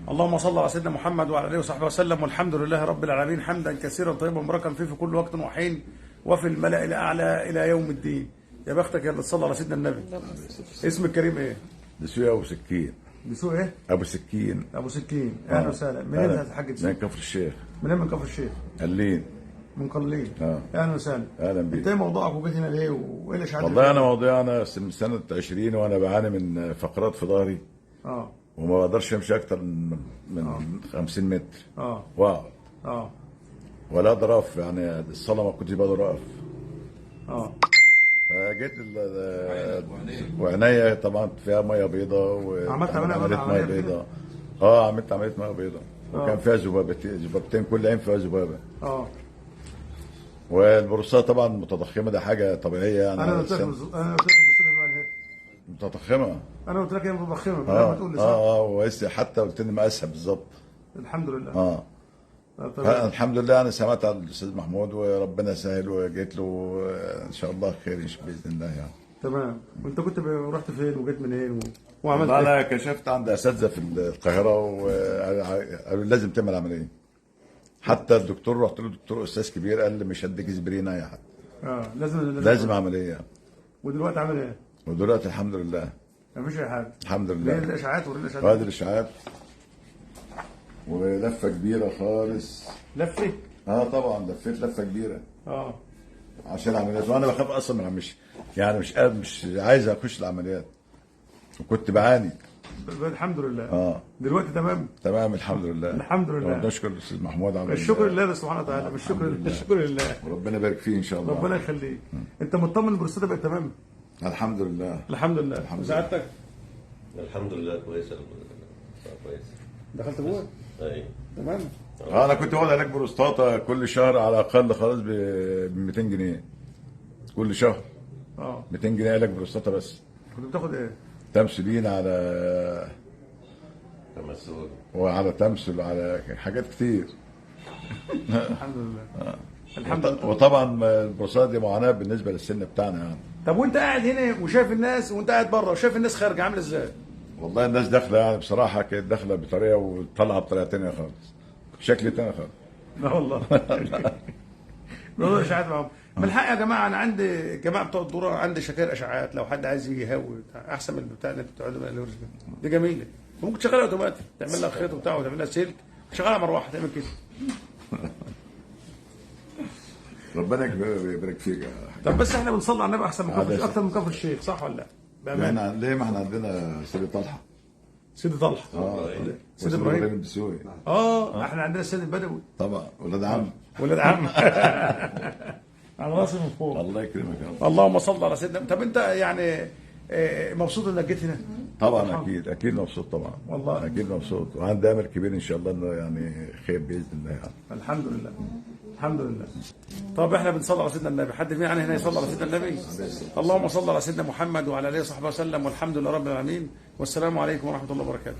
اللهم صل على سيدنا محمد وعلى اله وصحبه وسلم، والحمد لله رب العالمين حمدا كثيرا طيبا مباركا فيه في كل وقت وحين وفي الملأ الاعلى الى يوم الدين. يا بختك يا اللي تصلي على سيدنا النبي. اسمك الكريم ايه؟ دسوقي ابو سكين. دسوقي ايه؟ ابو سكين. ابو سكين. اهلا وسهلا. منين يا الحاج دسوقي؟ من كفر الشيخ. منين من كفر الشيخ؟ قليل. من قليل. اه. اهلا وسهلا. اهلا بيك. انت ايه موضوعك وجيت هنا ليه وايه الاشاعات؟ والله انا موضوعي انا من سنه 20 وانا بعاني من فقرات في ظهري. اه. وما بقدرش امشي اكتر من 50 متر. اه. واقعد. اه. ولا اقدر اقف، يعني الصلاه ما كنتش بقدر اقف. اه. فجيت وعينيا طبعا فيها ميه بيضاء عملت عمليه ميه بيضاء. اه، عملت عمليه ميه بيضاء وكان فيها ذبابتين كل عين فيها ذبابه. اه. والبروستات طبعا متضخمه، ده حاجه طبيعيه يعني. انا قلت لك البروستات مالها متضخمه. انا قلت لك هي متضخمه بدل ما تقول لي صح. حتى قلت لي مقاسها بالظبط. الحمد لله. الحمد لله. انا سمعت على الاستاذ محمود وربنا يسهل، وجيت له ان شاء الله خير باذن الله يعني. تمام. وانت كنت رحت فين وجيت منين وعملت ايه؟ انا كشفت عند اساتذه في القاهره وقالوا لازم تعمل عمليه. حتى الدكتور رحت له، دكتور استاذ كبير، قال لي مش هديك اسبرين اي حد. لازم عمليه. ودلوقتي عامل ايه؟ ودلوقتي الحمد لله مفيش اي حاجه. الحمد لله. الاشاعات هذه الاشاعات ولفه كبيره خالص. لفه؟ طبعا لفيت لفه كبيره. اه. عشان العمليات، وانا بخاف اصلا من مش عايز اخش العمليات، وكنت بعاني. الحمد لله. دلوقتي تمام الحمد لله. الحمد لله. نشكر الاستاذ محمود على الشكر لله سبحانه وتعالى. الشكر لله. وربنا يبارك فيه ان شاء الله. ربنا يخليك. انت مطمن البروستاتا بقت تمام؟ الحمد لله. الحمد لله. وسعادتك؟ الحمد لله كويسه. كويس. دخلت جوه؟ ايوه تمام. انا كنت واخد علاج بروستاتا كل شهر على الاقل خالص ب 200 جنيه كل شهر. 200 جنيه علاج بروستاتا بس. كنت بتاخد ايه؟ تمثيلين على تمثل وعلى تمثل على حاجات كتير. الحمد لله. الحمد لله. وطبعا البروستاتا دي معاناه بالنسبه للسن بتاعنا يعني. طب وانت قاعد هنا وشايف الناس، وانت قاعد بره وشايف الناس خارجه، عامل ازاي؟ والله الناس داخله يعني بصراحه كانت داخله بطريقه وطالعه بطريقه ثانيه خالص، شكل ثاني خالص. لا والله. موضوع اشاعات معاهم. من الحق يا جماعه، انا عندي جماعه بتوع الدوره، عندي شكاير اشاعات، لو حد عايز يجي يهوي احسن من البتاع اللي انتوا بتقعدوا بقى. دي جميله، ممكن تشغلها اوتوماتيك، تعمل لها خيط وبتاع وتعمل لها سلك، شغلها مروحه تعمل كده. ربنا يبارك فيك يا حاج. طب بس احنا بنصلي على النبي احسن من اكتر من كفر الشيخ، صح ولا لا؟ بامانه. ليه؟ ما احنا عندنا سيدي طلحه. سيدي طلحه. سيدي ابراهيم الدسوقي. احنا عندنا السيد البدوي. طبعا ولاد عم. ولاد عم. على راسي من فوق. الله يكرمك يا رب. اللهم صل على سيدنا. طب انت يعني مبسوط انك جيت هنا؟ طبعا اكيد مبسوط طبعا. والله اكيد مبسوط، وعندي امل كبير ان شاء الله انه يعني خير باذن الله يعني. الحمد لله. الحمد لله. طب احنا بنصلي على سيدنا النبي، حد فينا هنا يصلي على سيدنا النبي؟ اللهم صل على سيدنا محمد وعلى اله وصحبه وسلم، والحمد لله رب العالمين، والسلام عليكم ورحمه الله وبركاته.